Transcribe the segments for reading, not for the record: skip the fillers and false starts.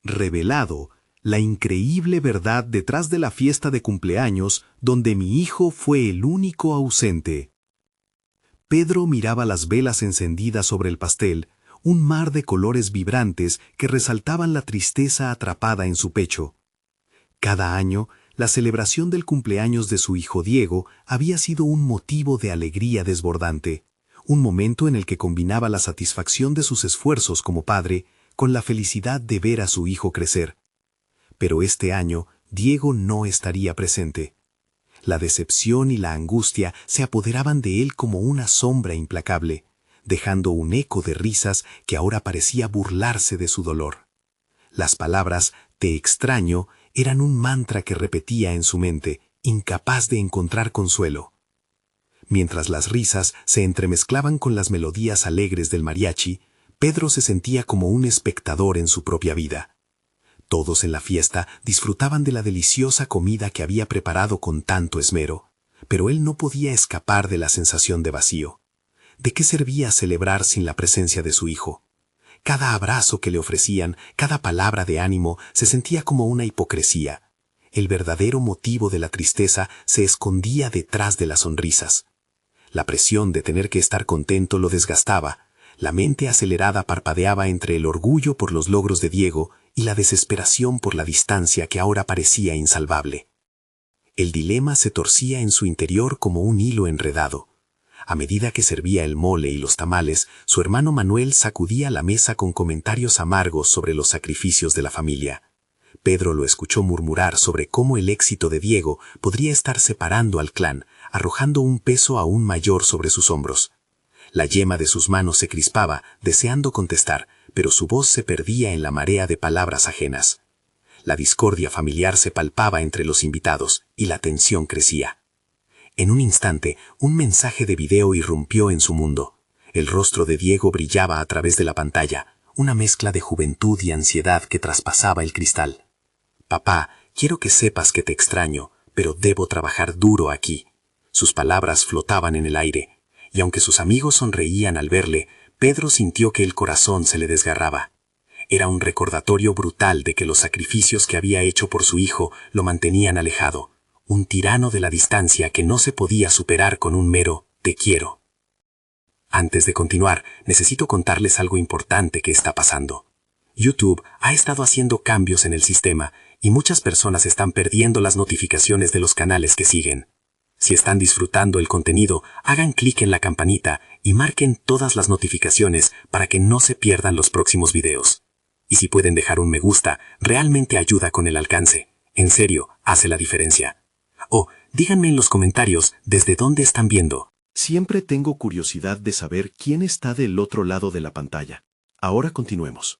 revelado la increíble verdad detrás de la fiesta de cumpleaños donde mi hijo fue el único ausente. Pedro miraba las velas encendidas sobre el pastel, un mar de colores vibrantes que resaltaban la tristeza atrapada en su pecho. Cada año, la celebración del cumpleaños de su hijo Diego había sido un motivo de alegría desbordante, un momento en el que combinaba la satisfacción de sus esfuerzos como padre con la felicidad de ver a su hijo crecer. Pero este año, Diego no estaría presente. La decepción y la angustia se apoderaban de él como una sombra implacable, dejando un eco de risas que ahora parecía burlarse de su dolor. Las palabras «te extraño» eran un mantra que repetía en su mente, incapaz de encontrar consuelo. Mientras las risas se entremezclaban con las melodías alegres del mariachi, Pedro se sentía como un espectador en su propia vida. Todos en la fiesta disfrutaban de la deliciosa comida que había preparado con tanto esmero, pero él no podía escapar de la sensación de vacío. ¿De qué servía celebrar sin la presencia de su hijo? Cada abrazo que le ofrecían, cada palabra de ánimo, se sentía como una hipocresía. El verdadero motivo de la tristeza se escondía detrás de las sonrisas. La presión de tener que estar contento lo desgastaba. La mente acelerada parpadeaba entre el orgullo por los logros de Diego y la desesperación por la distancia que ahora parecía insalvable. El dilema se torcía en su interior como un hilo enredado. A medida que servía el mole y los tamales, su hermano Manuel sacudía la mesa con comentarios amargos sobre los sacrificios de la familia. Pedro lo escuchó murmurar sobre cómo el éxito de Diego podría estar separando al clan, arrojando un peso aún mayor sobre sus hombros. La yema de sus manos se crispaba, deseando contestar, pero su voz se perdía en la marea de palabras ajenas. La discordia familiar se palpaba entre los invitados y la tensión crecía. En un instante, un mensaje de video irrumpió en su mundo. El rostro de Diego brillaba a través de la pantalla, una mezcla de juventud y ansiedad que traspasaba el cristal. «Papá, quiero que sepas que te extraño, pero debo trabajar duro aquí». Sus palabras flotaban en el aire, y aunque sus amigos sonreían al verle, Pedro sintió que el corazón se le desgarraba. Era un recordatorio brutal de que los sacrificios que había hecho por su hijo lo mantenían alejado, un tirano de la distancia que no se podía superar con un mero «te quiero». Antes de continuar, necesito contarles algo importante que está pasando. YouTube ha estado haciendo cambios en el sistema y muchas personas están perdiendo las notificaciones de los canales que siguen. Si están disfrutando el contenido, hagan clic en la campanita y marquen todas las notificaciones para que no se pierdan los próximos videos. Y si pueden dejar un me gusta, realmente ayuda con el alcance. En serio, hace la diferencia. O, díganme en los comentarios desde dónde están viendo. Siempre tengo curiosidad de saber quién está del otro lado de la pantalla. Ahora continuemos.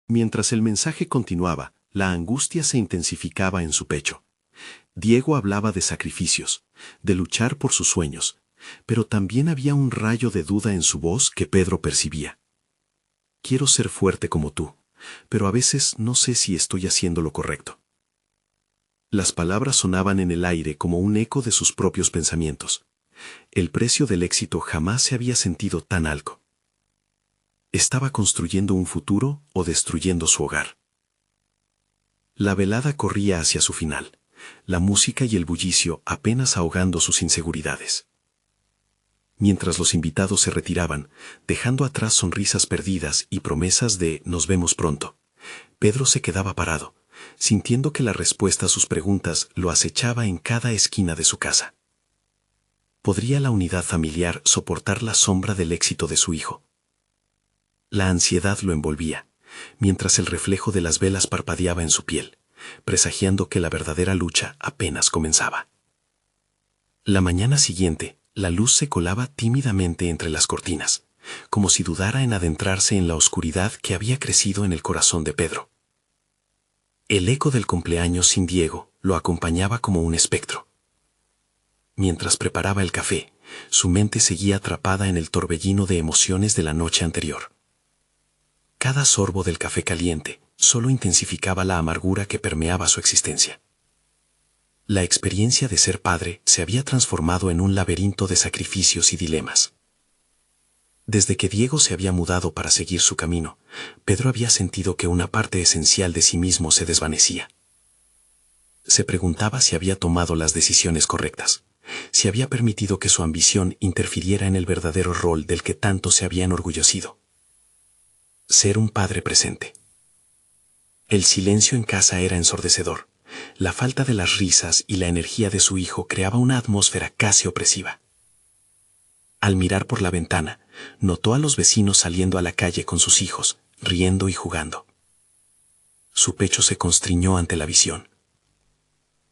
Mientras el mensaje continuaba, la angustia se intensificaba en su pecho. Diego hablaba de sacrificios, de luchar por sus sueños, pero también había un rayo de duda en su voz que Pedro percibía. Quiero ser fuerte como tú, pero a veces no sé si estoy haciendo lo correcto. Las palabras sonaban en el aire como un eco de sus propios pensamientos. El precio del éxito jamás se había sentido tan alto. ¿Estaba construyendo un futuro o destruyendo su hogar? La velada corría hacia su final, la música y el bullicio apenas ahogando sus inseguridades. Mientras los invitados se retiraban, dejando atrás sonrisas perdidas y promesas de «nos vemos pronto», Pedro se quedaba parado, sintiendo que la respuesta a sus preguntas lo acechaba en cada esquina de su casa. ¿Podría la unidad familiar soportar la sombra del éxito de su hijo? La ansiedad lo envolvía, mientras el reflejo de las velas parpadeaba en su piel, presagiando que la verdadera lucha apenas comenzaba. La mañana siguiente, la luz se colaba tímidamente entre las cortinas, como si dudara en adentrarse en la oscuridad que había crecido en el corazón de Pedro. El eco del cumpleaños sin Diego lo acompañaba como un espectro. Mientras preparaba el café, su mente seguía atrapada en el torbellino de emociones de la noche anterior. Cada sorbo del café caliente solo intensificaba la amargura que permeaba su existencia. La experiencia de ser padre se había transformado en un laberinto de sacrificios y dilemas. Desde que Diego se había mudado para seguir su camino, Pedro había sentido que una parte esencial de sí mismo se desvanecía. Se preguntaba si había tomado las decisiones correctas, si había permitido que su ambición interfiriera en el verdadero rol del que tanto se había enorgullecido. Ser un padre presente. El silencio en casa era ensordecedor. La falta de las risas y la energía de su hijo creaba una atmósfera casi opresiva. Al mirar por la ventana, notó a los vecinos saliendo a la calle con sus hijos, riendo y jugando. Su pecho se constriñó ante la visión.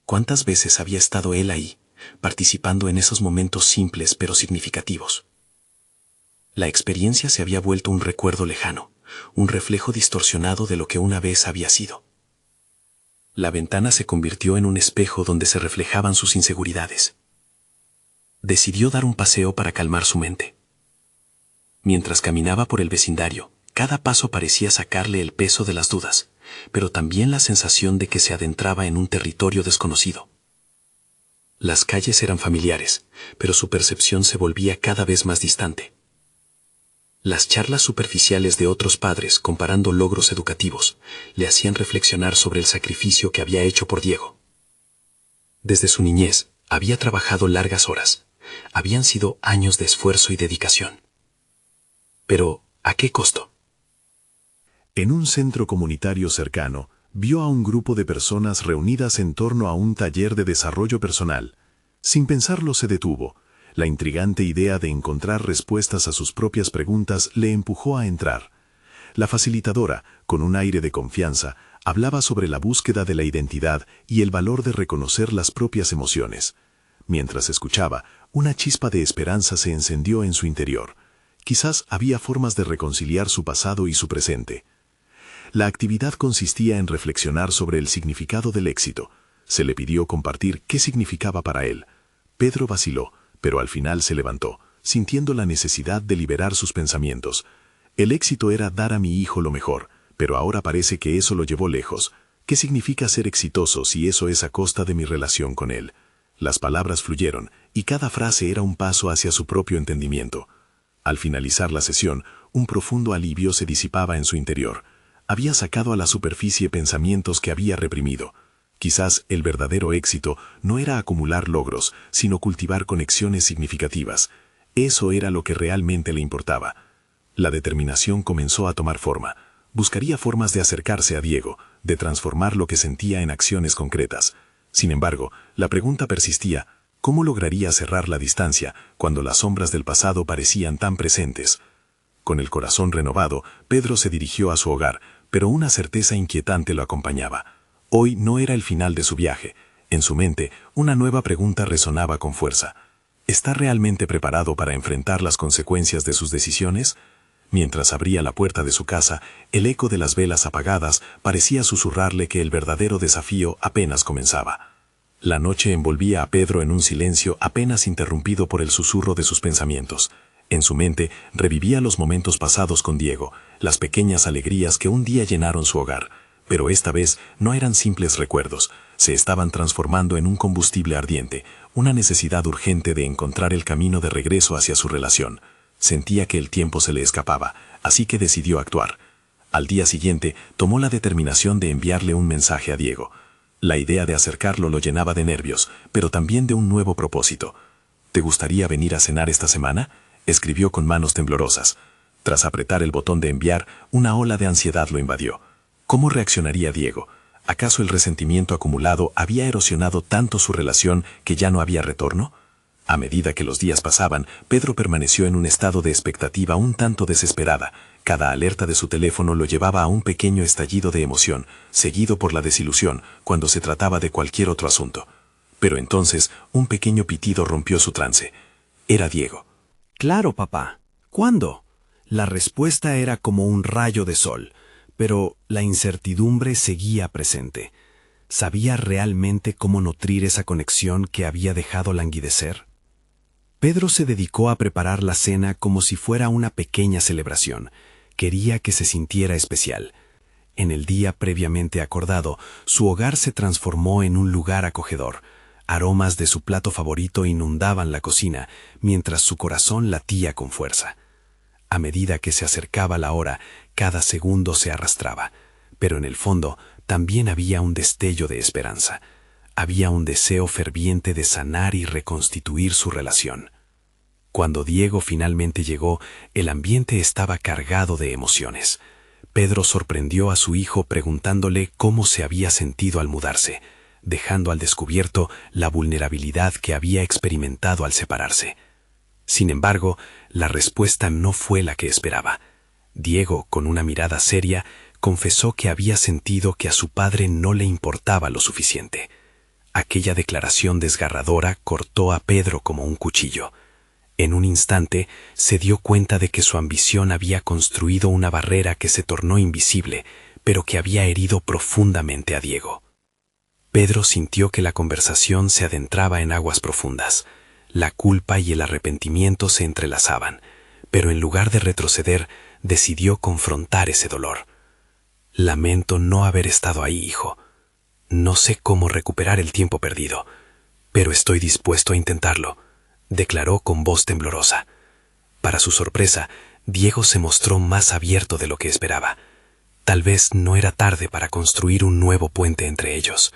¿Cuántas veces había estado él ahí, participando en esos momentos simples pero significativos? La experiencia se había vuelto un recuerdo lejano, un reflejo distorsionado de lo que una vez había sido. La ventana se convirtió en un espejo donde se reflejaban sus inseguridades. Decidió dar un paseo para calmar su mente. Mientras caminaba por el vecindario, cada paso parecía sacarle el peso de las dudas, pero también la sensación de que se adentraba en un territorio desconocido. Las calles eran familiares, pero su percepción se volvía cada vez más distante. Las charlas superficiales de otros padres comparando logros educativos le hacían reflexionar sobre el sacrificio que había hecho por Diego. Desde su niñez había trabajado largas horas. Habían sido años de esfuerzo y dedicación. Pero, ¿a qué costo? En un centro comunitario cercano, vio a un grupo de personas reunidas en torno a un taller de desarrollo personal. Sin pensarlo se detuvo. La intrigante idea de encontrar respuestas a sus propias preguntas le empujó a entrar. La facilitadora, con un aire de confianza, hablaba sobre la búsqueda de la identidad y el valor de reconocer las propias emociones. Mientras escuchaba, una chispa de esperanza se encendió en su interior. Quizás había formas de reconciliar su pasado y su presente. La actividad consistía en reflexionar sobre el significado del éxito. Se le pidió compartir qué significaba para él. Pedro vaciló, pero al final se levantó, sintiendo la necesidad de liberar sus pensamientos. El éxito era dar a mi hijo lo mejor, pero ahora parece que eso lo llevó lejos. ¿Qué significa ser exitoso si eso es a costa de mi relación con él? Las palabras fluyeron, y cada frase era un paso hacia su propio entendimiento. Al finalizar la sesión, un profundo alivio se disipaba en su interior. Había sacado a la superficie pensamientos que había reprimido. Quizás el verdadero éxito no era acumular logros, sino cultivar conexiones significativas. Eso era lo que realmente le importaba. La determinación comenzó a tomar forma. Buscaría formas de acercarse a Diego, de transformar lo que sentía en acciones concretas. Sin embargo, la pregunta persistía: ¿cómo lograría cerrar la distancia cuando las sombras del pasado parecían tan presentes? Con el corazón renovado, Pedro se dirigió a su hogar, pero una certeza inquietante lo acompañaba. Hoy no era el final de su viaje. En su mente, una nueva pregunta resonaba con fuerza. ¿Está realmente preparado para enfrentar las consecuencias de sus decisiones? Mientras abría la puerta de su casa, el eco de las velas apagadas parecía susurrarle que el verdadero desafío apenas comenzaba. La noche envolvía a Pedro en un silencio apenas interrumpido por el susurro de sus pensamientos. En su mente revivía los momentos pasados con Diego, las pequeñas alegrías que un día llenaron su hogar. Pero esta vez no eran simples recuerdos, se estaban transformando en un combustible ardiente, una necesidad urgente de encontrar el camino de regreso hacia su relación. Sentía que el tiempo se le escapaba, así que decidió actuar. Al día siguiente, tomó la determinación de enviarle un mensaje a Diego. La idea de acercarlo lo llenaba de nervios, pero también de un nuevo propósito. ¿Te gustaría venir a cenar esta semana?, escribió con manos temblorosas. Tras apretar el botón de enviar, una ola de ansiedad lo invadió. ¿Cómo reaccionaría Diego? ¿Acaso el resentimiento acumulado había erosionado tanto su relación que ya no había retorno? A medida que los días pasaban, Pedro permaneció en un estado de expectativa un tanto desesperada. Cada alerta de su teléfono lo llevaba a un pequeño estallido de emoción, seguido por la desilusión cuando se trataba de cualquier otro asunto. Pero entonces, un pequeño pitido rompió su trance. Era Diego. Claro, papá. ¿Cuándo? La respuesta era como un rayo de sol, pero la incertidumbre seguía presente. ¿Sabía realmente cómo nutrir esa conexión que había dejado languidecer? Pedro se dedicó a preparar la cena como si fuera una pequeña celebración. Quería que se sintiera especial. En el día previamente acordado, su hogar se transformó en un lugar acogedor. Aromas de su plato favorito inundaban la cocina, mientras su corazón latía con fuerza. A medida que se acercaba la hora, cada segundo se arrastraba, pero en el fondo también había un destello de esperanza. Había un deseo ferviente de sanar y reconstituir su relación. Cuando Diego finalmente llegó, el ambiente estaba cargado de emociones. Pedro sorprendió a su hijo preguntándole cómo se había sentido al mudarse, dejando al descubierto la vulnerabilidad que había experimentado al separarse. Sin embargo, la respuesta no fue la que esperaba. Diego, con una mirada seria, confesó que había sentido que a su padre no le importaba lo suficiente. Aquella declaración desgarradora cortó a Pedro como un cuchillo. En un instante se dio cuenta de que su ambición había construido una barrera que se tornó invisible, pero que había herido profundamente a Diego. Pedro sintió que la conversación se adentraba en aguas profundas. La culpa y el arrepentimiento se entrelazaban, pero en lugar de retroceder, decidió confrontar ese dolor. Lamento no haber estado ahí, hijo. No sé cómo recuperar el tiempo perdido, pero estoy dispuesto a intentarlo, declaró con voz temblorosa. Para su sorpresa, Diego se mostró más abierto de lo que esperaba. Tal vez no era tarde para construir un nuevo puente entre ellos.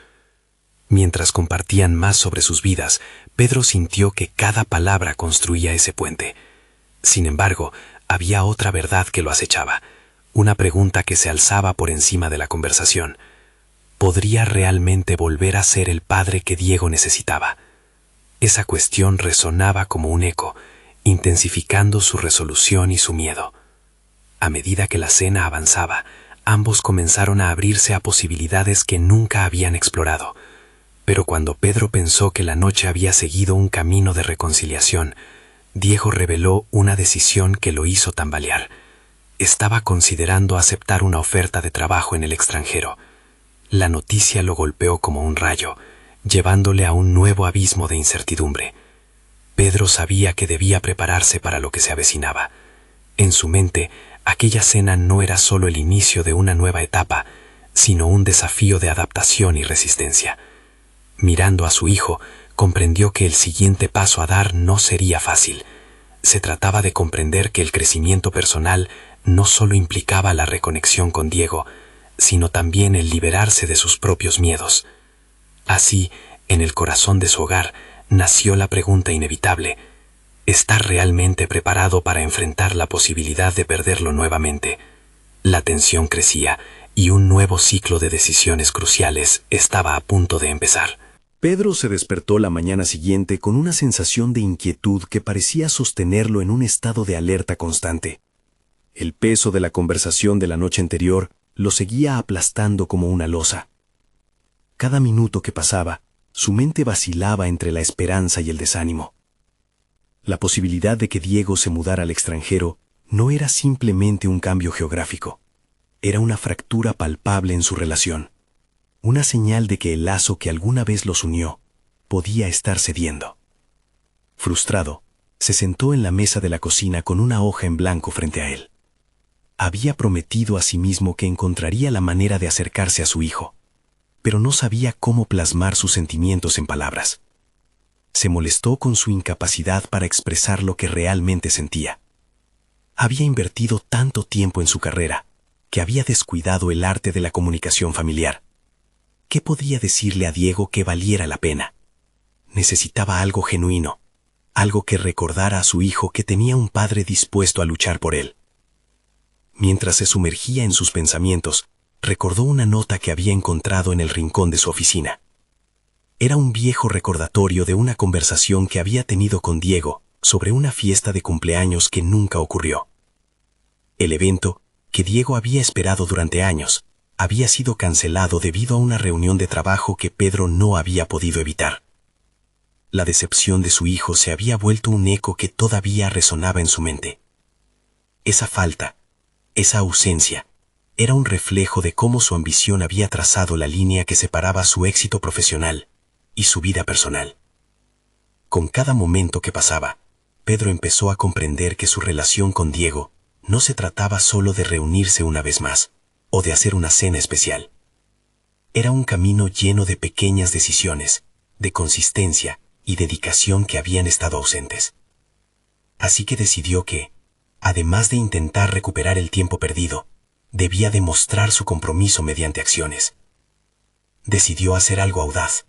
Mientras compartían más sobre sus vidas, Pedro sintió que cada palabra construía ese puente. Sin embargo, había otra verdad que lo acechaba, una pregunta que se alzaba por encima de la conversación. ¿Podría realmente volver a ser el padre que Diego necesitaba? Esa cuestión resonaba como un eco, intensificando su resolución y su miedo. A medida que la cena avanzaba, ambos comenzaron a abrirse a posibilidades que nunca habían explorado. Pero cuando Pedro pensó que la noche había seguido un camino de reconciliación, Diego reveló una decisión que lo hizo tambalear. Estaba considerando aceptar una oferta de trabajo en el extranjero. La noticia lo golpeó como un rayo, llevándole a un nuevo abismo de incertidumbre. Pedro sabía que debía prepararse para lo que se avecinaba. En su mente, aquella cena no era solo el inicio de una nueva etapa, sino un desafío de adaptación y resistencia. Mirando a su hijo, comprendió que el siguiente paso a dar no sería fácil. Se trataba de comprender que el crecimiento personal no solo implicaba la reconexión con Diego, sino también el liberarse de sus propios miedos. Así, en el corazón de su hogar, nació la pregunta inevitable: ¿está realmente preparado para enfrentar la posibilidad de perderlo nuevamente? La tensión crecía y un nuevo ciclo de decisiones cruciales estaba a punto de empezar. Pedro se despertó la mañana siguiente con una sensación de inquietud que parecía sostenerlo en un estado de alerta constante. El peso de la conversación de la noche anterior lo seguía aplastando como una losa. Cada minuto que pasaba, su mente vacilaba entre la esperanza y el desánimo. La posibilidad de que Diego se mudara al extranjero no era simplemente un cambio geográfico. Era una fractura palpable en su relación. Una señal de que el lazo que alguna vez los unió podía estar cediendo. Frustrado, se sentó en la mesa de la cocina con una hoja en blanco frente a él. Había prometido a sí mismo que encontraría la manera de acercarse a su hijo, pero no sabía cómo plasmar sus sentimientos en palabras. Se molestó con su incapacidad para expresar lo que realmente sentía. Había invertido tanto tiempo en su carrera que había descuidado el arte de la comunicación familiar. ¿Qué podía decirle a Diego que valiera la pena? Necesitaba algo genuino, algo que recordara a su hijo que tenía un padre dispuesto a luchar por él. Mientras se sumergía en sus pensamientos, recordó una nota que había encontrado en el rincón de su oficina. Era un viejo recordatorio de una conversación que había tenido con Diego sobre una fiesta de cumpleaños que nunca ocurrió. El evento, que Diego había esperado durante años, había sido cancelado debido a una reunión de trabajo que Pedro no había podido evitar. La decepción de su hijo se había vuelto un eco que todavía resonaba en su mente. Esa falta, esa ausencia, era un reflejo de cómo su ambición había trazado la línea que separaba su éxito profesional y su vida personal. Con cada momento que pasaba, Pedro empezó a comprender que su relación con Diego no se trataba solo de reunirse una vez más, o de hacer una cena especial. Era un camino lleno de pequeñas decisiones, de consistencia y dedicación que habían estado ausentes. Así que decidió que, Además de intentar recuperar el tiempo perdido, debía demostrar su compromiso mediante acciones. Decidió hacer algo audaz.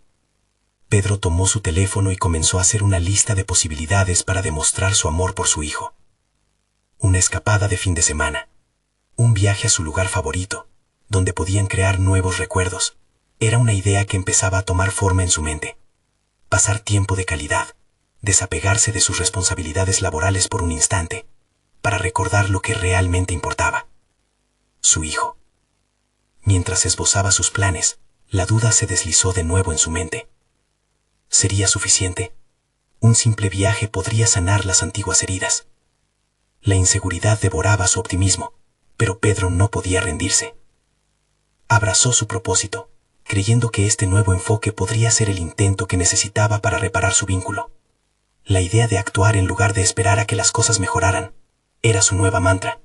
Pedro tomó su teléfono y comenzó a hacer una lista de posibilidades para demostrar su amor por su hijo. Una escapada de fin de semana, un viaje a su lugar favorito, donde podían crear nuevos recuerdos. Era una idea que empezaba a tomar forma en su mente. Pasar tiempo de calidad, desapegarse de sus responsabilidades laborales por un instante, para recordar lo que realmente importaba: su hijo. Mientras esbozaba sus planes, la duda se deslizó de nuevo en su mente. ¿Sería suficiente? ¿Un simple viaje podría sanar las antiguas heridas? La inseguridad devoraba su optimismo, pero Pedro no podía rendirse. Abrazó su propósito, creyendo que este nuevo enfoque podría ser el intento que necesitaba para reparar su vínculo. La idea de actuar en lugar de esperar a que las cosas mejoraran era su nueva mantra.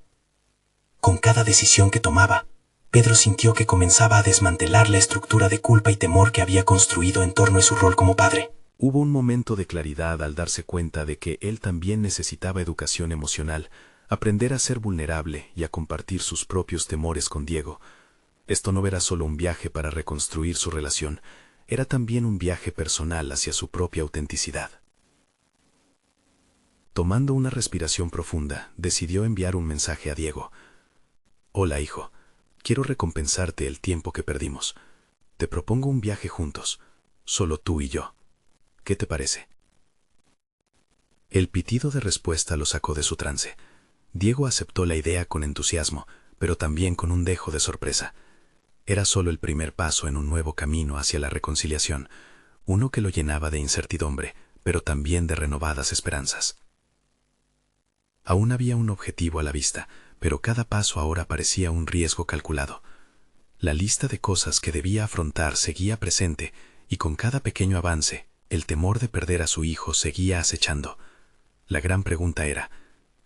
Con cada decisión que tomaba, Pedro sintió que comenzaba a desmantelar la estructura de culpa y temor que había construido en torno a su rol como padre. Hubo un momento de claridad al darse cuenta de que él también necesitaba educación emocional, aprender a ser vulnerable y a compartir sus propios temores con Diego. Esto no era solo un viaje para reconstruir su relación, era también un viaje personal hacia su propia autenticidad. Tomando una respiración profunda, decidió enviar un mensaje a Diego. «Hola, hijo. Quiero recompensarte el tiempo que perdimos. Te propongo un viaje juntos, solo tú y yo. ¿Qué te parece?» El pitido de respuesta lo sacó de su trance. Diego aceptó la idea con entusiasmo, pero también con un dejo de sorpresa. Era solo el primer paso en un nuevo camino hacia la reconciliación, uno que lo llenaba de incertidumbre, pero también de renovadas esperanzas. Aún había un objetivo a la vista, pero cada paso ahora parecía un riesgo calculado. La lista de cosas que debía afrontar seguía presente, y con cada pequeño avance, el temor de perder a su hijo seguía acechando. La gran pregunta era,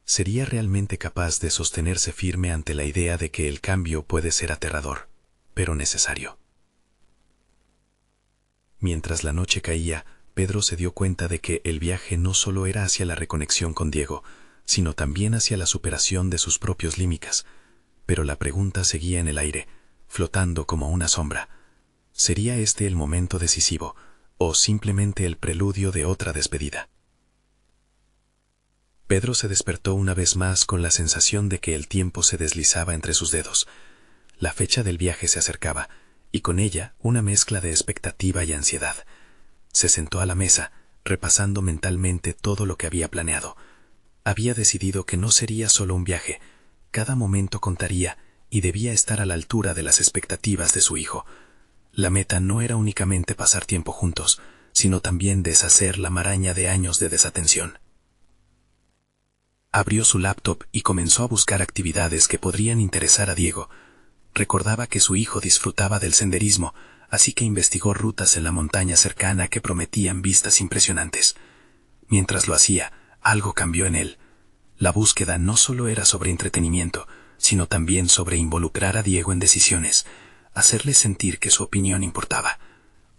¿sería realmente capaz de sostenerse firme ante la idea de que el cambio puede ser aterrador, pero necesario? Mientras la noche caía, Pedro se dio cuenta de que el viaje no solo era hacia la reconexión con Diego, sino también hacia la superación de sus propios límites. Pero la pregunta seguía en el aire, flotando como una sombra. ¿Sería este el momento decisivo, o simplemente el preludio de otra despedida? Pedro se despertó una vez más con la sensación de que el tiempo se deslizaba entre sus dedos. La fecha del viaje se acercaba, y con ella una mezcla de expectativa y ansiedad. Se sentó a la mesa, repasando mentalmente todo lo que había planeado. Había decidido que no sería solo un viaje, cada momento contaría y debía estar a la altura de las expectativas de su hijo. La meta no era únicamente pasar tiempo juntos, sino también deshacer la maraña de años de desatención. Abrió su laptop y comenzó a buscar actividades que podrían interesar a Diego. Recordaba que su hijo disfrutaba del senderismo, así que investigó rutas en la montaña cercana que prometían vistas impresionantes. Mientras lo hacía, algo cambió en él. La búsqueda no solo era sobre entretenimiento, sino también sobre involucrar a Diego en decisiones, hacerle sentir que su opinión importaba.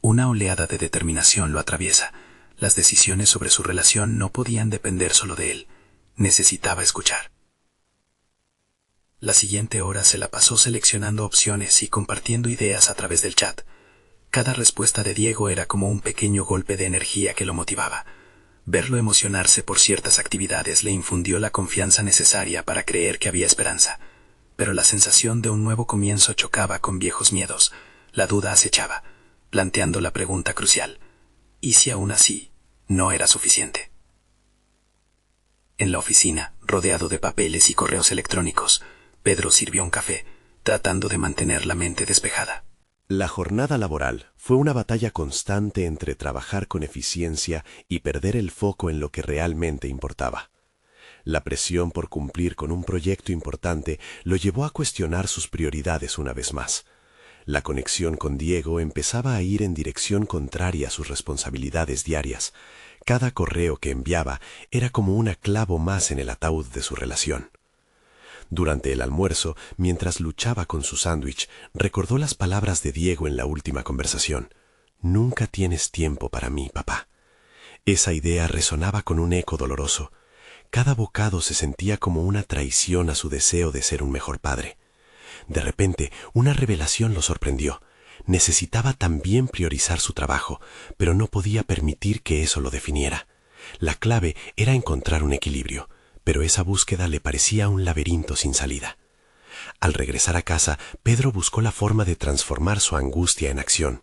Una oleada de determinación lo atraviesa. Las decisiones sobre su relación no podían depender solo de él. Necesitaba escuchar. La siguiente hora se la pasó seleccionando opciones y compartiendo ideas a través del chat. Cada respuesta de Diego era como un pequeño golpe de energía que lo motivaba. Verlo emocionarse por ciertas actividades le infundió la confianza necesaria para creer que había esperanza. Pero la sensación de un nuevo comienzo chocaba con viejos miedos. La duda acechaba, planteando la pregunta crucial: ¿y si aún así no era suficiente? En la oficina, rodeado de papeles y correos electrónicos, Pedro sirvió un café, tratando de mantener la mente despejada. La jornada laboral fue una batalla constante entre trabajar con eficiencia y perder el foco en lo que realmente importaba. La presión por cumplir con un proyecto importante lo llevó a cuestionar sus prioridades una vez más. La conexión con Diego empezaba a ir en dirección contraria a sus responsabilidades diarias. Cada correo que enviaba era como un clavo más en el ataúd de su relación. Durante el almuerzo, mientras luchaba con su sándwich, recordó las palabras de Diego en la última conversación. «Nunca tienes tiempo para mí, papá». Esa idea resonaba con un eco doloroso. Cada bocado se sentía como una traición a su deseo de ser un mejor padre. De repente, una revelación lo sorprendió. Necesitaba también priorizar su trabajo, pero no podía permitir que eso lo definiera. La clave era encontrar un equilibrio, pero esa búsqueda le parecía un laberinto sin salida. Al regresar a casa, Pedro buscó la forma de transformar su angustia en acción.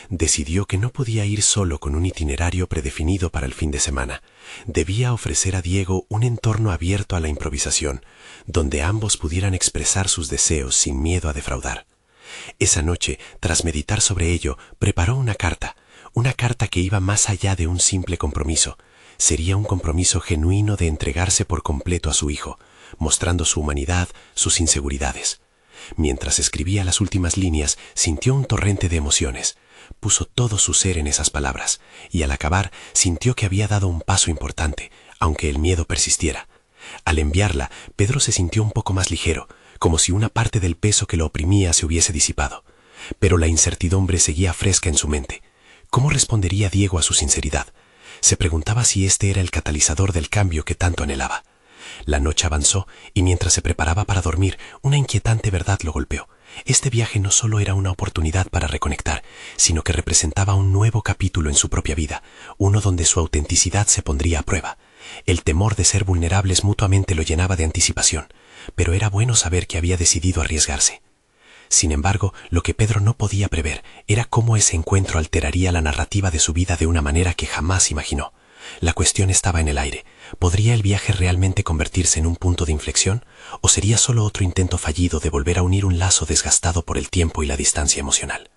Decidió que no podía ir solo con un itinerario predefinido para el fin de semana. Debía ofrecer a Diego un entorno abierto a la improvisación, donde ambos pudieran expresar sus deseos sin miedo a defraudar. Esa noche, tras meditar sobre ello, preparó una carta que iba más allá de un simple compromiso. Sería un compromiso genuino de entregarse por completo a su hijo, mostrando su humanidad, sus inseguridades. Mientras escribía las últimas líneas, sintió un torrente de emociones. Puso todo su ser en esas palabras, y al acabar sintió que había dado un paso importante, aunque el miedo persistiera. Al enviarla, Pedro se sintió un poco más ligero, como si una parte del peso que lo oprimía se hubiese disipado. Pero la incertidumbre seguía fresca en su mente. ¿Cómo respondería Diego a su sinceridad? Se preguntaba si este era el catalizador del cambio que tanto anhelaba. La noche avanzó y mientras se preparaba para dormir, una inquietante verdad lo golpeó. Este viaje no solo era una oportunidad para reconectar, sino que representaba un nuevo capítulo en su propia vida, uno donde su autenticidad se pondría a prueba. El temor de ser vulnerables mutuamente lo llenaba de anticipación, pero era bueno saber que había decidido arriesgarse. Sin embargo, lo que Pedro no podía prever era cómo ese encuentro alteraría la narrativa de su vida de una manera que jamás imaginó. La cuestión estaba en el aire. ¿Podría el viaje realmente convertirse en un punto de inflexión? ¿O sería solo otro intento fallido de volver a unir un lazo desgastado por el tiempo y la distancia emocional?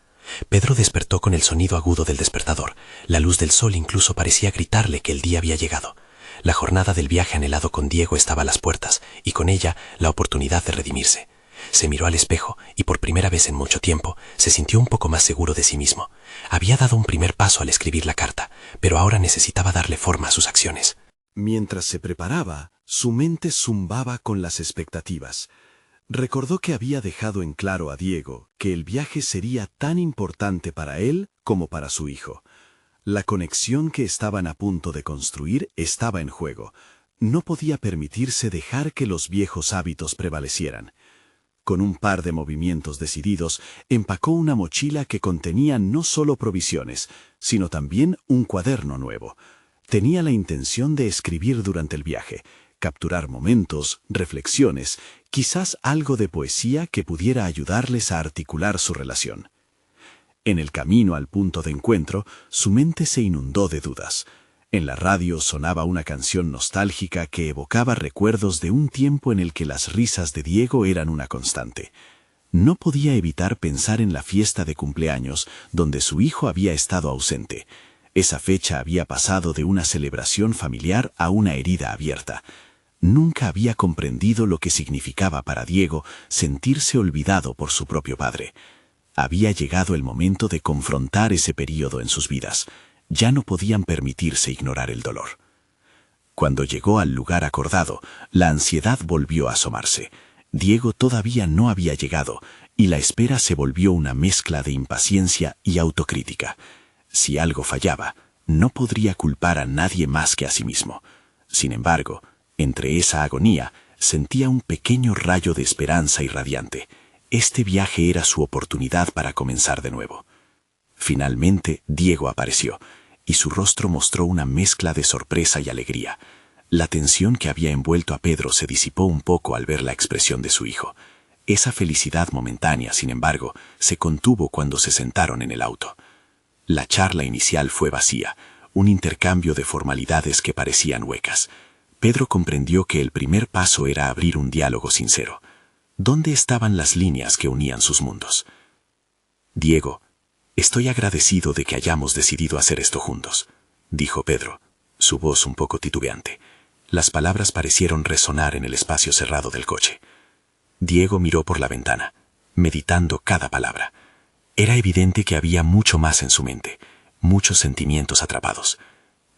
Pedro despertó con el sonido agudo del despertador. La luz del sol incluso parecía gritarle que el día había llegado. La jornada del viaje anhelado con Diego estaba a las puertas, y con ella la oportunidad de redimirse. Se miró al espejo y por primera vez en mucho tiempo se sintió un poco más seguro de sí mismo. Había dado un primer paso al escribir la carta, pero ahora necesitaba darle forma a sus acciones. Mientras se preparaba, su mente zumbaba con las expectativas. Recordó que había dejado en claro a Diego que el viaje sería tan importante para él como para su hijo. La conexión que estaban a punto de construir estaba en juego. No podía permitirse dejar que los viejos hábitos prevalecieran. Con un par de movimientos decididos, empacó una mochila que contenía no solo provisiones, sino también un cuaderno nuevo. Tenía la intención de escribir durante el viaje, capturar momentos, reflexiones, quizás algo de poesía que pudiera ayudarles a articular su relación. En el camino al punto de encuentro, su mente se inundó de dudas. En la radio sonaba una canción nostálgica que evocaba recuerdos de un tiempo en el que las risas de Diego eran una constante. No podía evitar pensar en la fiesta de cumpleaños donde su hijo había estado ausente. Esa fecha había pasado de una celebración familiar a una herida abierta. Nunca había comprendido lo que significaba para Diego sentirse olvidado por su propio padre. Había llegado el momento de confrontar ese período en sus vidas. Ya no podían permitirse ignorar el dolor. Cuando llegó al lugar acordado, la ansiedad volvió a asomarse. Diego todavía no había llegado, y la espera se volvió una mezcla de impaciencia y autocrítica. Si algo fallaba, no podría culpar a nadie más que a sí mismo. Sin embargo, entre esa agonía, sentía un pequeño rayo de esperanza irradiante. Este viaje era su oportunidad para comenzar de nuevo. Finalmente, Diego apareció, y su rostro mostró una mezcla de sorpresa y alegría. La tensión que había envuelto a Pedro se disipó un poco al ver la expresión de su hijo. Esa felicidad momentánea, sin embargo, se contuvo cuando se sentaron en el auto. La charla inicial fue vacía, un intercambio de formalidades que parecían huecas. Pedro comprendió que el primer paso era abrir un diálogo sincero. ¿Dónde estaban las líneas que unían sus mundos? Diego, estoy agradecido de que hayamos decidido hacer esto juntos, dijo Pedro, su voz un poco titubeante. Las palabras parecieron resonar en el espacio cerrado del coche. Diego miró por la ventana, meditando cada palabra. Era evidente que había mucho más en su mente, muchos sentimientos atrapados.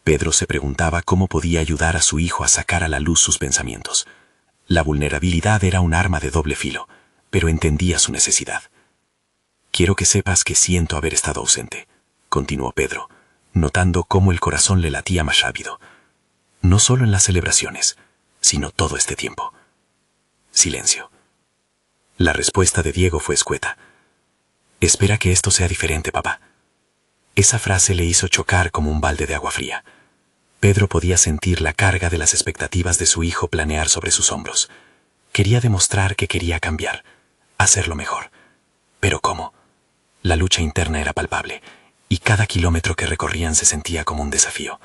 Pedro se preguntaba cómo podía ayudar a su hijo a sacar a la luz sus pensamientos. La vulnerabilidad era un arma de doble filo, pero entendía su necesidad. Quiero que sepas que siento haber estado ausente, continuó Pedro, notando cómo el corazón le latía más rápido. No solo en las celebraciones, sino todo este tiempo. Silencio. La respuesta de Diego fue escueta. Espera que esto sea diferente, papá. Esa frase le hizo chocar como un balde de agua fría. Pedro podía sentir la carga de las expectativas de su hijo planear sobre sus hombros. Quería demostrar que quería cambiar, hacerlo mejor. ¿Pero cómo? La lucha interna era palpable, y cada kilómetro que recorrían se sentía como un desafío.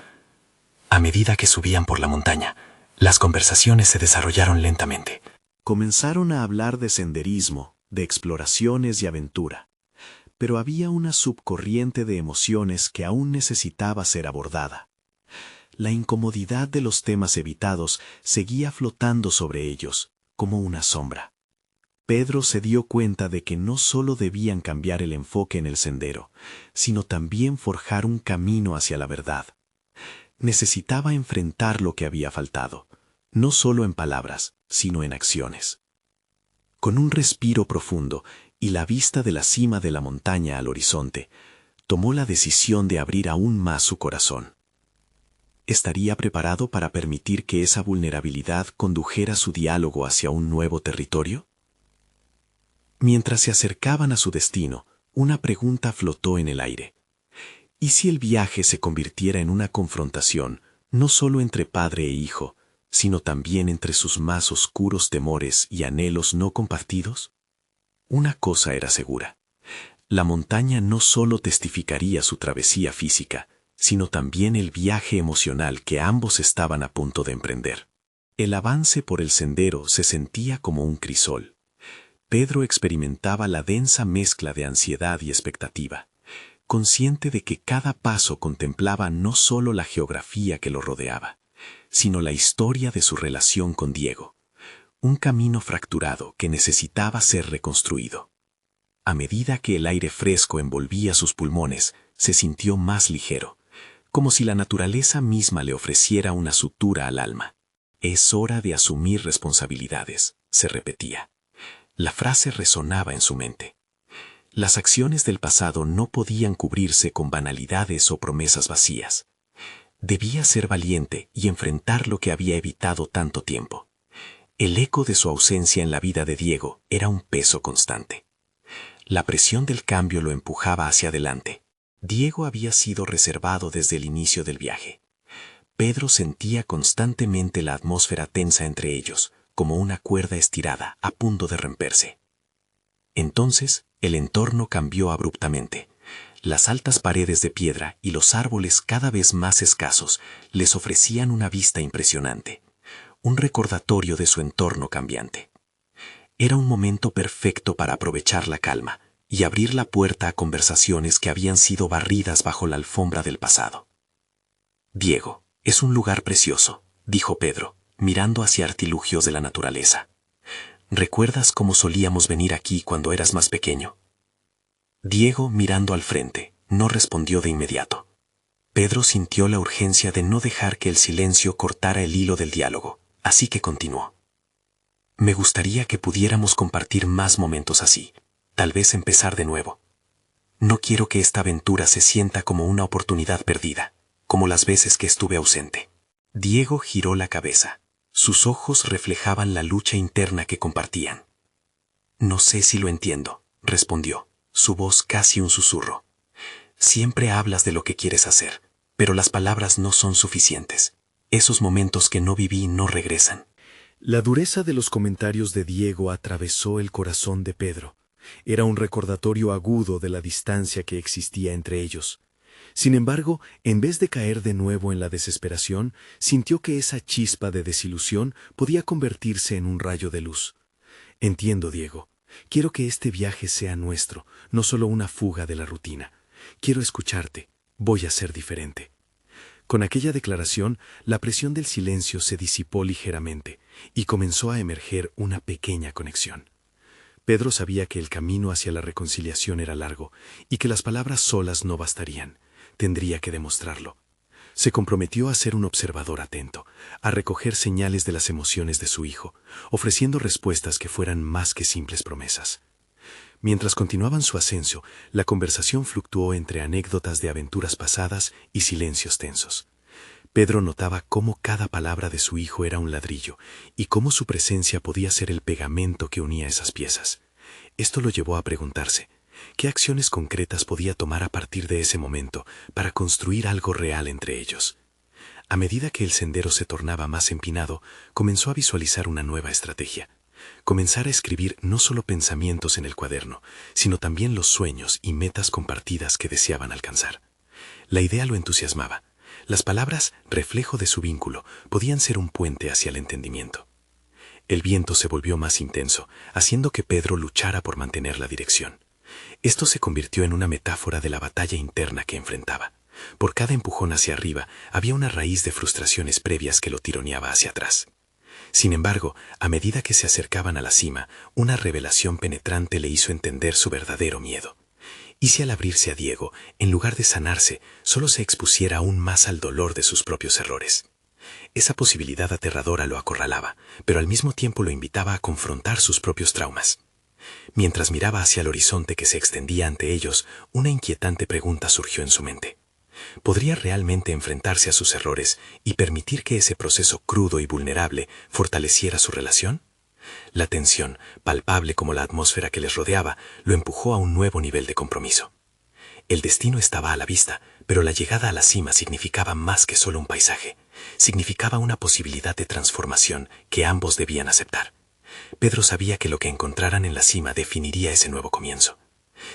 A medida que subían por la montaña, las conversaciones se desarrollaron lentamente. Comenzaron a hablar de senderismo, de exploraciones y aventura, pero había una subcorriente de emociones que aún necesitaba ser abordada. La incomodidad de los temas evitados seguía flotando sobre ellos, como una sombra. Pedro se dio cuenta de que no solo debían cambiar el enfoque en el sendero, sino también forjar un camino hacia la verdad. Necesitaba enfrentar lo que había faltado, no solo en palabras, sino en acciones. Con un respiro profundo y la vista de la cima de la montaña al horizonte, tomó la decisión de abrir aún más su corazón. ¿Estaría preparado para permitir que esa vulnerabilidad condujera su diálogo hacia un nuevo territorio? Mientras se acercaban a su destino, una pregunta flotó en el aire. ¿Y si el viaje se convirtiera en una confrontación, no solo entre padre e hijo, sino también entre sus más oscuros temores y anhelos no compartidos? Una cosa era segura. La montaña no solo testificaría su travesía física, sino también el viaje emocional que ambos estaban a punto de emprender. El avance por el sendero se sentía como un crisol. Pedro experimentaba la densa mezcla de ansiedad y expectativa, consciente de que cada paso contemplaba no solo la geografía que lo rodeaba, sino la historia de su relación con Diego, un camino fracturado que necesitaba ser reconstruido. A medida que el aire fresco envolvía sus pulmones, se sintió más ligero, como si la naturaleza misma le ofreciera una sutura al alma. Es hora de asumir responsabilidades, se repetía. La frase resonaba en su mente. Las acciones del pasado no podían cubrirse con banalidades o promesas vacías. Debía ser valiente y enfrentar lo que había evitado tanto tiempo. El eco de su ausencia en la vida de Diego era un peso constante. La presión del cambio lo empujaba hacia adelante. Diego había sido reservado desde el inicio del viaje. Pedro sentía constantemente la atmósfera tensa entre ellos, como una cuerda estirada a punto de romperse. Entonces, el entorno cambió abruptamente. Las altas paredes de piedra y los árboles cada vez más escasos les ofrecían una vista impresionante, un recordatorio de su entorno cambiante. Era un momento perfecto para aprovechar la calma y abrir la puerta a conversaciones que habían sido barridas bajo la alfombra del pasado. Diego, es un lugar precioso, dijo Pedro, mirando hacia artilugios de la naturaleza. ¿Recuerdas cómo solíamos venir aquí cuando eras más pequeño? Diego, mirando al frente, no respondió de inmediato. Pedro sintió la urgencia de no dejar que el silencio cortara el hilo del diálogo, así que continuó. Me gustaría que pudiéramos compartir más momentos así, tal vez empezar de nuevo. No quiero que esta aventura se sienta como una oportunidad perdida, como las veces que estuve ausente. Diego giró la cabeza. Sus ojos reflejaban la lucha interna que compartían. No sé si lo entiendo, respondió, su voz casi un susurro. Siempre hablas de lo que quieres hacer, pero las palabras no son suficientes. Esos momentos que no viví no regresan. La dureza de los comentarios de Diego atravesó el corazón de Pedro. Era un recordatorio agudo de la distancia que existía entre ellos. Sin embargo, en vez de caer de nuevo en la desesperación, sintió que esa chispa de desilusión podía convertirse en un rayo de luz. Entiendo, Diego. Quiero que este viaje sea nuestro, no solo una fuga de la rutina. Quiero escucharte. Voy a ser diferente. Con aquella declaración, la presión del silencio se disipó ligeramente y comenzó a emerger una pequeña conexión. Pedro sabía que el camino hacia la reconciliación era largo y que las palabras solas no bastarían. Tendría que demostrarlo. Se comprometió a ser un observador atento, a recoger señales de las emociones de su hijo, ofreciendo respuestas que fueran más que simples promesas. Mientras continuaban su ascenso, la conversación fluctuó entre anécdotas de aventuras pasadas y silencios tensos. Pedro notaba cómo cada palabra de su hijo era un ladrillo y cómo su presencia podía ser el pegamento que unía esas piezas. Esto lo llevó a preguntarse, ¿qué acciones concretas podía tomar a partir de ese momento para construir algo real entre ellos? A medida que el sendero se tornaba más empinado, comenzó a visualizar una nueva estrategia. Comenzar a escribir no solo pensamientos en el cuaderno, sino también los sueños y metas compartidas que deseaban alcanzar. La idea lo entusiasmaba. Las palabras, reflejo de su vínculo, podían ser un puente hacia el entendimiento. El viento se volvió más intenso, haciendo que Pedro luchara por mantener la dirección. Esto se convirtió en una metáfora de la batalla interna que enfrentaba. Por cada empujón hacia arriba había una raíz de frustraciones previas que lo tironeaba hacia atrás. Sin embargo, a medida que se acercaban a la cima, una revelación penetrante le hizo entender su verdadero miedo. ¿Y si al abrirse a Diego, en lugar de sanarse, solo se expusiera aún más al dolor de sus propios errores? Esa posibilidad aterradora lo acorralaba, pero al mismo tiempo lo invitaba a confrontar sus propios traumas. Mientras miraba hacia el horizonte que se extendía ante ellos, una inquietante pregunta surgió en su mente. ¿Podría realmente enfrentarse a sus errores y permitir que ese proceso crudo y vulnerable fortaleciera su relación? La tensión, palpable como la atmósfera que les rodeaba, lo empujó a un nuevo nivel de compromiso. El destino estaba a la vista, pero la llegada a la cima significaba más que solo un paisaje. Significaba una posibilidad de transformación que ambos debían aceptar. Pedro sabía que lo que encontraran en la cima definiría ese nuevo comienzo.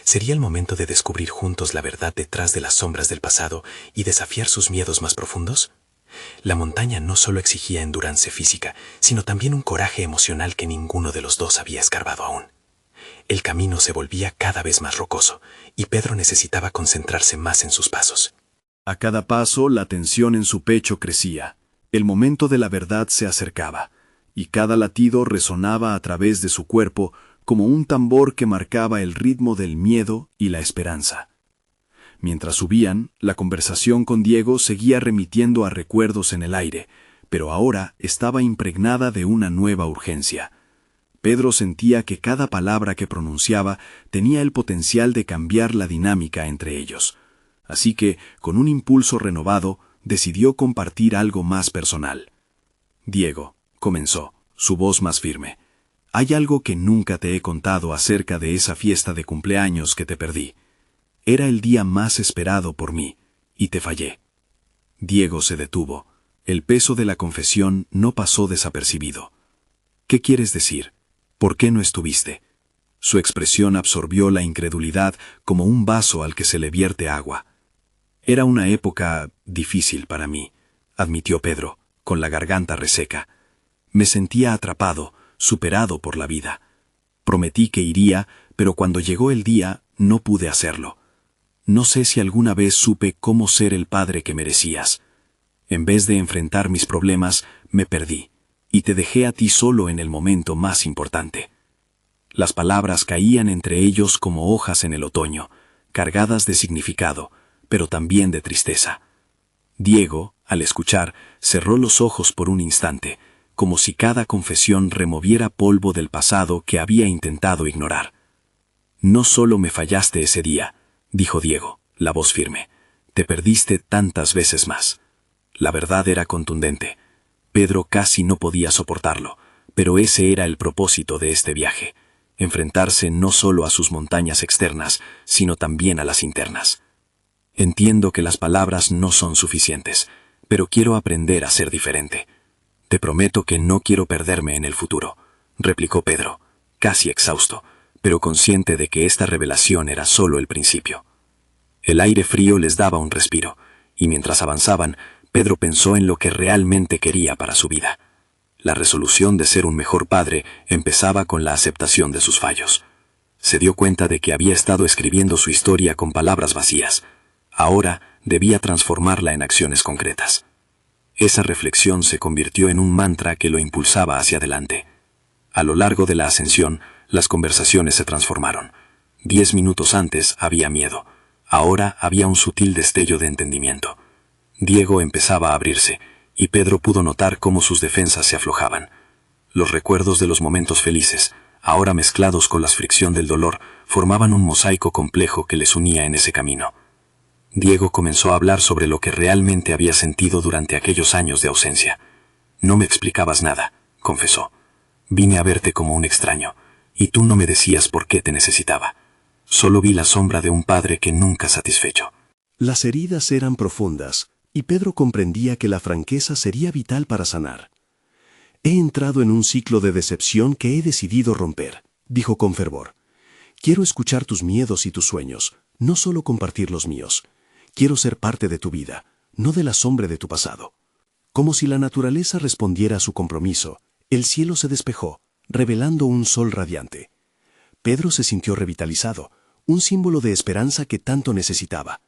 ¿Sería el momento de descubrir juntos la verdad detrás de las sombras del pasado y desafiar sus miedos más profundos? La montaña no solo exigía endurance física, sino también un coraje emocional que ninguno de los dos había escarbado aún. El camino se volvía cada vez más rocoso, y Pedro necesitaba concentrarse más en sus pasos. A cada paso, la tensión en su pecho crecía. El momento de la verdad se acercaba, y cada latido resonaba a través de su cuerpo como un tambor que marcaba el ritmo del miedo y la esperanza. Mientras subían, la conversación con Diego seguía remitiendo a recuerdos en el aire, pero ahora estaba impregnada de una nueva urgencia. Pedro sentía que cada palabra que pronunciaba tenía el potencial de cambiar la dinámica entre ellos. Así que, con un impulso renovado, decidió compartir algo más personal. «Diego», comenzó, su voz más firme, «hay algo que nunca te he contado acerca de esa fiesta de cumpleaños que te perdí. Era el día más esperado por mí, y te fallé». Diego se detuvo. El peso de la confesión no pasó desapercibido. «¿Qué quieres decir? ¿Por qué no estuviste?» Su expresión absorbió la incredulidad como un vaso al que se le vierte agua. «Era una época difícil para mí», admitió Pedro, con la garganta reseca. «Me sentía atrapado, superado por la vida. Prometí que iría, pero cuando llegó el día no pude hacerlo. No sé si alguna vez supe cómo ser el padre que merecías. En vez de enfrentar mis problemas, me perdí, y te dejé a ti solo en el momento más importante». Las palabras caían entre ellos como hojas en el otoño, cargadas de significado, pero también de tristeza. Diego, al escuchar, cerró los ojos por un instante, como si cada confesión removiera polvo del pasado que había intentado ignorar. «No solo me fallaste ese día», dijo Diego, la voz firme. «Te perdiste tantas veces más». La verdad era contundente. Pedro casi no podía soportarlo, pero ese era el propósito de este viaje: enfrentarse no solo a sus montañas externas, sino también a las internas. «Entiendo que las palabras no son suficientes, pero quiero aprender a ser diferente. Te prometo que no quiero perderme en el futuro», replicó Pedro, casi exhausto, pero consciente de que esta revelación era solo el principio. El aire frío les daba un respiro, y mientras avanzaban, Pedro pensó en lo que realmente quería para su vida. La resolución de ser un mejor padre empezaba con la aceptación de sus fallos. Se dio cuenta de que había estado escribiendo su historia con palabras vacías. Ahora debía transformarla en acciones concretas. Esa reflexión se convirtió en un mantra que lo impulsaba hacia adelante. A lo largo de la ascensión, las conversaciones se transformaron. 10 minutos antes había miedo. Ahora había un sutil destello de entendimiento. Diego empezaba a abrirse, y Pedro pudo notar cómo sus defensas se aflojaban. Los recuerdos de los momentos felices, ahora mezclados con la fricción del dolor, formaban un mosaico complejo que les unía en ese camino. Diego comenzó a hablar sobre lo que realmente había sentido durante aquellos años de ausencia. No me explicabas nada, confesó. Vine a verte como un extraño, y tú no me decías por qué te necesitaba. Solo vi la sombra de un padre que nunca satisfecho. Las heridas eran profundas, y Pedro comprendía que la franqueza sería vital para sanar. He entrado en un ciclo de decepción que he decidido romper, dijo con fervor. Quiero escuchar tus miedos y tus sueños, no solo compartir los míos. Quiero ser parte de tu vida, no de la sombra de tu pasado. Como si la naturaleza respondiera a su compromiso, el cielo se despejó, revelando un sol radiante. Pedro se sintió revitalizado, un símbolo de esperanza que tanto necesitaba.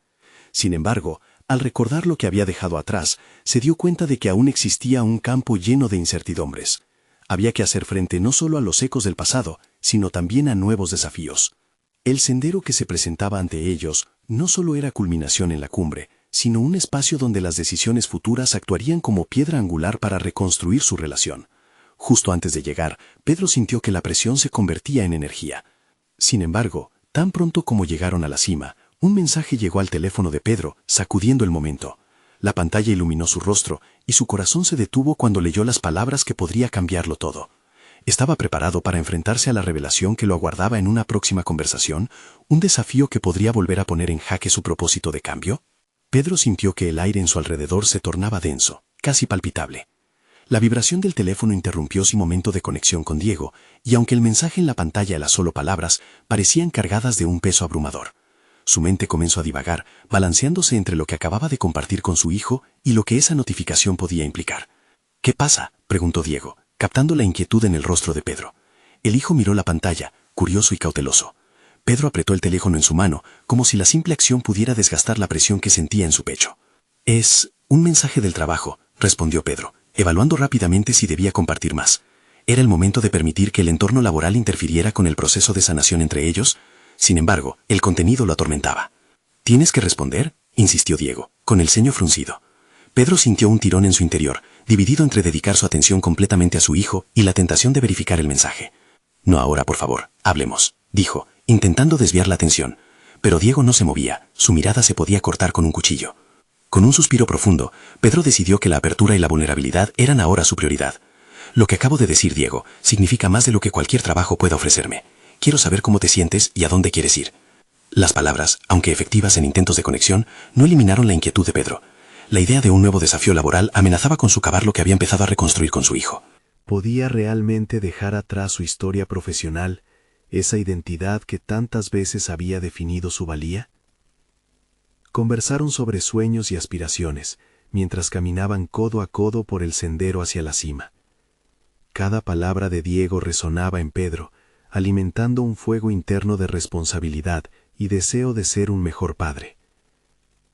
Sin embargo, al recordar lo que había dejado atrás, se dio cuenta de que aún existía un campo lleno de incertidumbres. Había que hacer frente no solo a los ecos del pasado, sino también a nuevos desafíos. El sendero que se presentaba ante ellos no solo era culminación en la cumbre, sino un espacio donde las decisiones futuras actuarían como piedra angular para reconstruir su relación. Justo antes de llegar, Pedro sintió que la presión se convertía en energía. Sin embargo, tan pronto como llegaron a la cima, un mensaje llegó al teléfono de Pedro, sacudiendo el momento. La pantalla iluminó su rostro, y su corazón se detuvo cuando leyó las palabras que podría cambiarlo todo. ¿Estaba preparado para enfrentarse a la revelación que lo aguardaba en una próxima conversación, un desafío que podría volver a poner en jaque su propósito de cambio? Pedro sintió que el aire en su alrededor se tornaba denso, casi palpitable. La vibración del teléfono interrumpió su momento de conexión con Diego, y aunque el mensaje en la pantalla era solo palabras, parecían cargadas de un peso abrumador. Su mente comenzó a divagar, balanceándose entre lo que acababa de compartir con su hijo y lo que esa notificación podía implicar. ¿Qué pasa?, preguntó Diego, captando la inquietud en el rostro de Pedro. El hijo miró la pantalla, curioso y cauteloso. Pedro apretó el teléfono en su mano, como si la simple acción pudiera desgastar la presión que sentía en su pecho. «Es un mensaje del trabajo», respondió Pedro, evaluando rápidamente si debía compartir más. Era el momento de permitir que el entorno laboral interfiriera con el proceso de sanación entre ellos. Sin embargo, el contenido lo atormentaba. «¿Tienes que responder?», insistió Diego, con el ceño fruncido. Pedro sintió un tirón en su interior, dividido entre dedicar su atención completamente a su hijo y la tentación de verificar el mensaje. «No ahora, por favor, hablemos», dijo, intentando desviar la atención. Pero Diego no se movía, su mirada se podía cortar con un cuchillo. Con un suspiro profundo, Pedro decidió que la apertura y la vulnerabilidad eran ahora su prioridad. «Lo que acabo de decir, Diego, significa más de lo que cualquier trabajo pueda ofrecerme. Quiero saber cómo te sientes y a dónde quieres ir». Las palabras, aunque efectivas en intentos de conexión, no eliminaron la inquietud de Pedro. La idea de un nuevo desafío laboral amenazaba con socavar lo que había empezado a reconstruir con su hijo. ¿Podía realmente dejar atrás su historia profesional, esa identidad que tantas veces había definido su valía? Conversaron sobre sueños y aspiraciones, mientras caminaban codo a codo por el sendero hacia la cima. Cada palabra de Diego resonaba en Pedro, alimentando un fuego interno de responsabilidad y deseo de ser un mejor padre.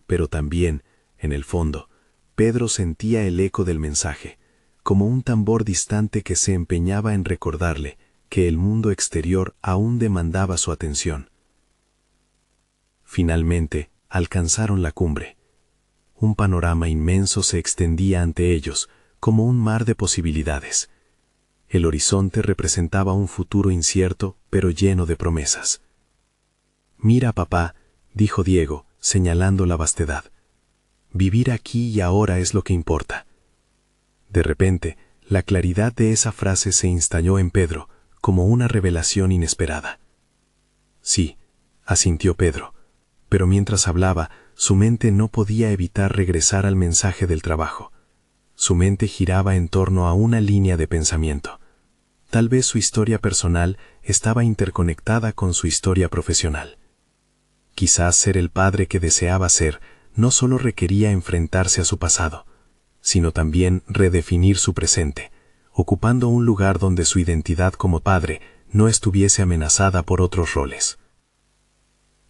Pero también, en el fondo, Pedro sentía el eco del mensaje, como un tambor distante que se empeñaba en recordarle que el mundo exterior aún demandaba su atención. Finalmente, alcanzaron la cumbre. Un panorama inmenso se extendía ante ellos, como un mar de posibilidades. El horizonte representaba un futuro incierto, pero lleno de promesas. «Mira, papá», dijo Diego, señalando la vastedad. «Vivir aquí y ahora es lo que importa». De repente, la claridad de esa frase se installó en Pedro, como una revelación inesperada. «Sí», asintió Pedro, pero mientras hablaba, su mente no podía evitar regresar al mensaje del trabajo. Su mente giraba en torno a una línea de pensamiento. Tal vez su historia personal estaba interconectada con su historia profesional. Quizás ser el padre que deseaba ser no solo requería enfrentarse a su pasado, sino también redefinir su presente, ocupando un lugar donde su identidad como padre no estuviese amenazada por otros roles.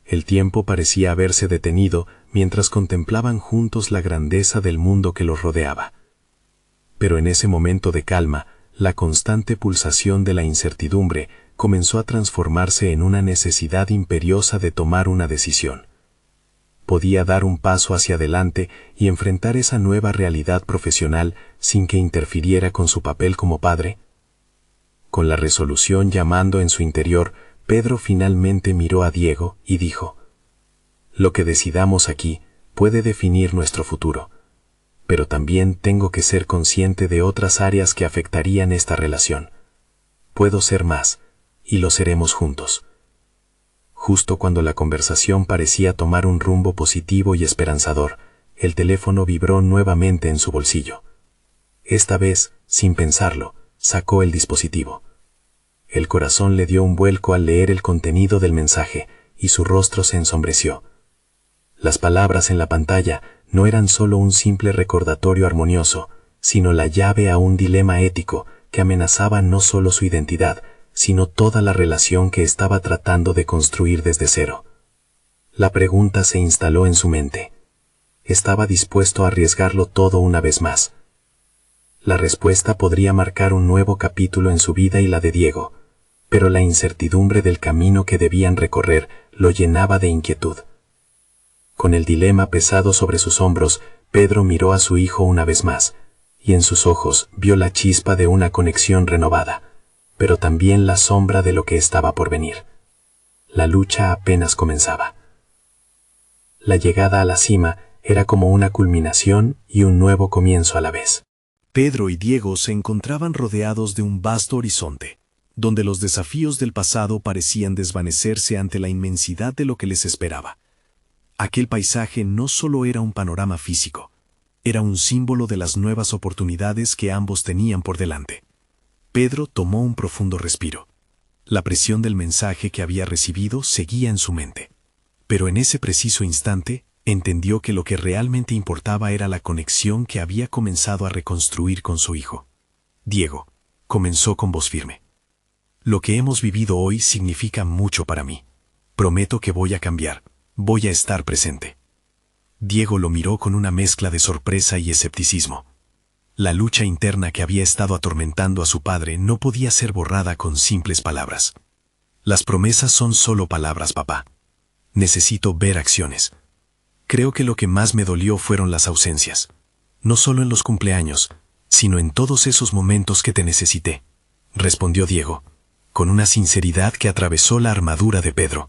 El tiempo parecía haberse detenido mientras contemplaban juntos la grandeza del mundo que los rodeaba. Pero en ese momento de calma, la constante pulsación de la incertidumbre comenzó a transformarse en una necesidad imperiosa de tomar una decisión. Podía dar un paso hacia adelante y enfrentar esa nueva realidad profesional sin que interfiriera con su papel como padre. Con la resolución llamando en su interior, Pedro finalmente miró a Diego y dijo: «Lo que decidamos aquí puede definir nuestro futuro, pero también tengo que ser consciente de otras áreas que afectarían esta relación. Puedo ser más, y lo seremos juntos. Justo cuando la conversación parecía tomar un rumbo positivo y esperanzador, el teléfono vibró nuevamente en su bolsillo. Esta vez, sin pensarlo, sacó el dispositivo. El corazón le dio un vuelco al leer el contenido del mensaje, y su rostro se ensombreció. Las palabras en la pantalla no eran solo un simple recordatorio armonioso, sino la llave a un dilema ético que amenazaba no solo su identidad, sino toda la relación que estaba tratando de construir desde cero. La pregunta se instaló en su mente. ¿Estaba dispuesto a arriesgarlo todo una vez más? La respuesta podría marcar un nuevo capítulo en su vida y la de Diego, pero la incertidumbre del camino que debían recorrer lo llenaba de inquietud. Con el dilema pesado sobre sus hombros, Pedro miró a su hijo una vez más, y en sus ojos vio la chispa de una conexión renovada, pero también la sombra de lo que estaba por venir. La lucha apenas comenzaba. La llegada a la cima era como una culminación y un nuevo comienzo a la vez. Pedro y Diego se encontraban rodeados de un vasto horizonte, donde los desafíos del pasado parecían desvanecerse ante la inmensidad de lo que les esperaba. Aquel paisaje no solo era un panorama físico, era un símbolo de las nuevas oportunidades que ambos tenían por delante. Pedro tomó un profundo respiro. La presión del mensaje que había recibido seguía en su mente. Pero en ese preciso instante, entendió que lo que realmente importaba era la conexión que había comenzado a reconstruir con su hijo. Diego, comenzó con voz firme. Lo que hemos vivido hoy significa mucho para mí. Prometo que voy a cambiar, voy a estar presente. Diego lo miró con una mezcla de sorpresa y escepticismo. La lucha interna que había estado atormentando a su padre no podía ser borrada con simples palabras. Las promesas son solo palabras, papá. Necesito ver acciones. Creo que lo que más me dolió fueron las ausencias. No solo en los cumpleaños, sino en todos esos momentos que te necesité, respondió Diego, con una sinceridad que atravesó la armadura de Pedro.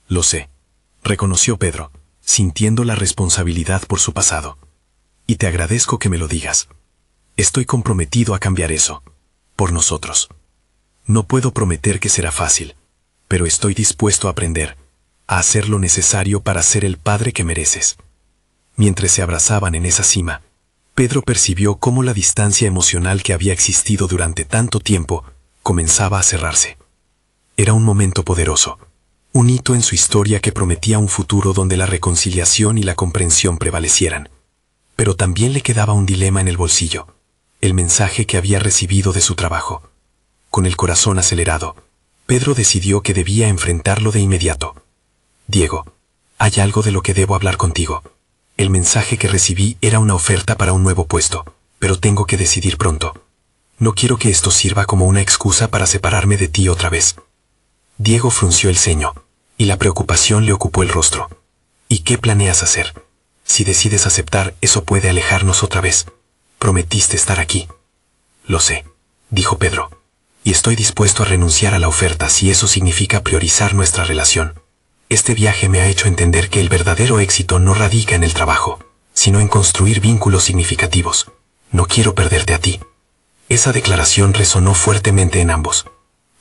Lo sé, reconoció Pedro, sintiendo la responsabilidad por su pasado. Y te agradezco que me lo digas. Estoy comprometido a cambiar eso, por nosotros. No puedo prometer que será fácil, pero estoy dispuesto a aprender, a hacer lo necesario para ser el padre que mereces. Mientras se abrazaban en esa cima, Pedro percibió cómo la distancia emocional que había existido durante tanto tiempo comenzaba a cerrarse. Era un momento poderoso, un hito en su historia que prometía un futuro donde la reconciliación y la comprensión prevalecieran. Pero también le quedaba un dilema en el bolsillo, el mensaje que había recibido de su trabajo. Con el corazón acelerado, Pedro decidió que debía enfrentarlo de inmediato. Diego, hay algo de lo que debo hablar contigo. El mensaje que recibí era una oferta para un nuevo puesto, pero tengo que decidir pronto. No quiero que esto sirva como una excusa para separarme de ti otra vez. Diego frunció el ceño, y la preocupación le ocupó el rostro. ¿Y qué planeas hacer? Si decides aceptar, eso puede alejarnos otra vez. Prometiste estar aquí. Lo sé, dijo Pedro, y estoy dispuesto a renunciar a la oferta si eso significa priorizar nuestra relación. Este viaje me ha hecho entender que el verdadero éxito no radica en el trabajo, sino en construir vínculos significativos. No quiero perderte a ti. Esa declaración resonó fuertemente en ambos.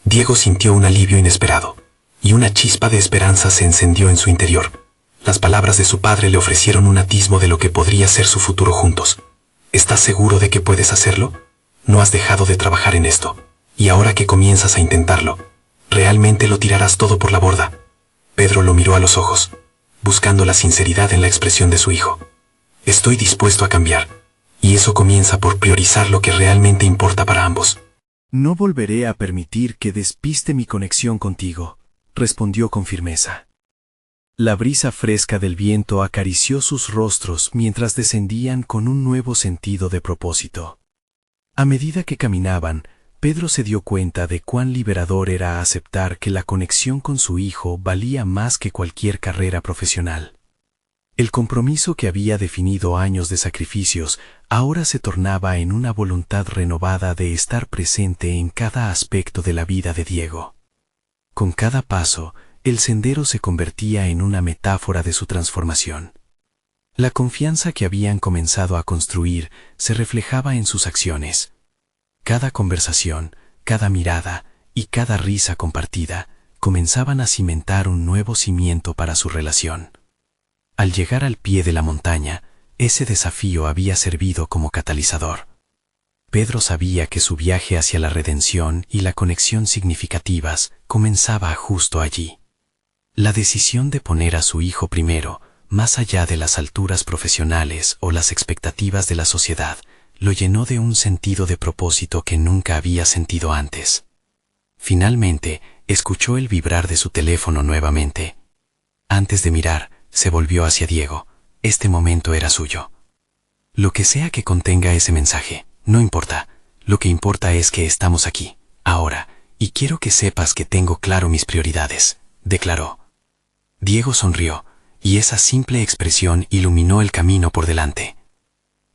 Diego sintió un alivio inesperado, y una chispa de esperanza se encendió en su interior. Las palabras de su padre le ofrecieron un atisbo de lo que podría ser su futuro juntos. ¿Estás seguro de que puedes hacerlo? No has dejado de trabajar en esto, y ahora que comienzas a intentarlo, ¿realmente lo tirarás todo por la borda? Pedro lo miró a los ojos, buscando la sinceridad en la expresión de su hijo. Estoy dispuesto a cambiar, y eso comienza por priorizar lo que realmente importa para ambos. No volveré a permitir que despiste mi conexión contigo, respondió con firmeza. La brisa fresca del viento acarició sus rostros mientras descendían con un nuevo sentido de propósito. A medida que caminaban, Pedro se dio cuenta de cuán liberador era aceptar que la conexión con su hijo valía más que cualquier carrera profesional. El compromiso que había definido años de sacrificios ahora se tornaba en una voluntad renovada de estar presente en cada aspecto de la vida de Diego. Con cada paso, el sendero se convertía en una metáfora de su transformación. La confianza que habían comenzado a construir se reflejaba en sus acciones. Cada conversación, cada mirada y cada risa compartida comenzaban a cimentar un nuevo cimiento para su relación. Al llegar al pie de la montaña, ese desafío había servido como catalizador. Pedro sabía que su viaje hacia la redención y la conexión significativas comenzaba justo allí. La decisión de poner a su hijo primero, más allá de las alturas profesionales o las expectativas de la sociedad, lo llenó de un sentido de propósito que nunca había sentido antes. Finalmente, escuchó el vibrar de su teléfono nuevamente. Antes de mirar, se volvió hacia Diego. Este momento era suyo. Lo que sea que contenga ese mensaje, no importa. Lo que importa es que estamos aquí, ahora, y quiero que sepas que tengo claro mis prioridades, declaró. Diego sonrió, y esa simple expresión iluminó el camino por delante.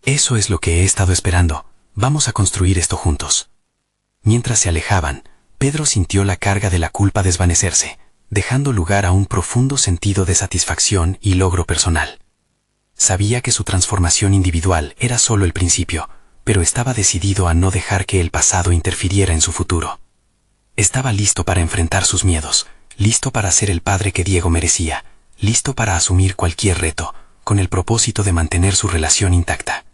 Eso es lo que he estado esperando. Vamos a construir esto juntos. Mientras se alejaban, Pedro sintió la carga de la culpa desvanecerse, dejando lugar a un profundo sentido de satisfacción y logro personal. Sabía que su transformación individual era solo el principio, pero estaba decidido a no dejar que el pasado interfiriera en su futuro. Estaba listo para enfrentar sus miedos, listo para ser el padre que Diego merecía, listo para asumir cualquier reto, con el propósito de mantener su relación intacta.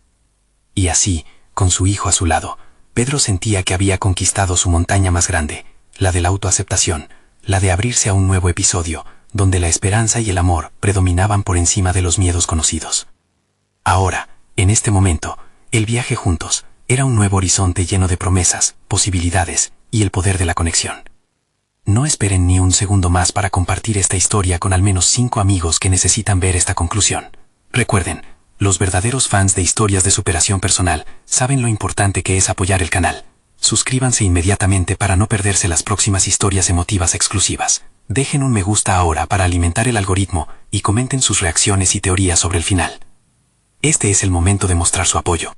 Y así, con su hijo a su lado, Pedro sentía que había conquistado su montaña más grande, la de la autoaceptación, la de abrirse a un nuevo episodio, donde la esperanza y el amor predominaban por encima de los miedos conocidos. Ahora, en este momento, el viaje juntos era un nuevo horizonte lleno de promesas, posibilidades y el poder de la conexión. No esperen ni un segundo más para compartir esta historia con al menos 5 amigos que necesitan ver esta conclusión. Recuerden, los verdaderos fans de historias de superación personal saben lo importante que es apoyar el canal. Suscríbanse inmediatamente para no perderse las próximas historias emotivas exclusivas. Dejen un me gusta ahora para alimentar el algoritmo y comenten sus reacciones y teorías sobre el final. Este es el momento de mostrar su apoyo.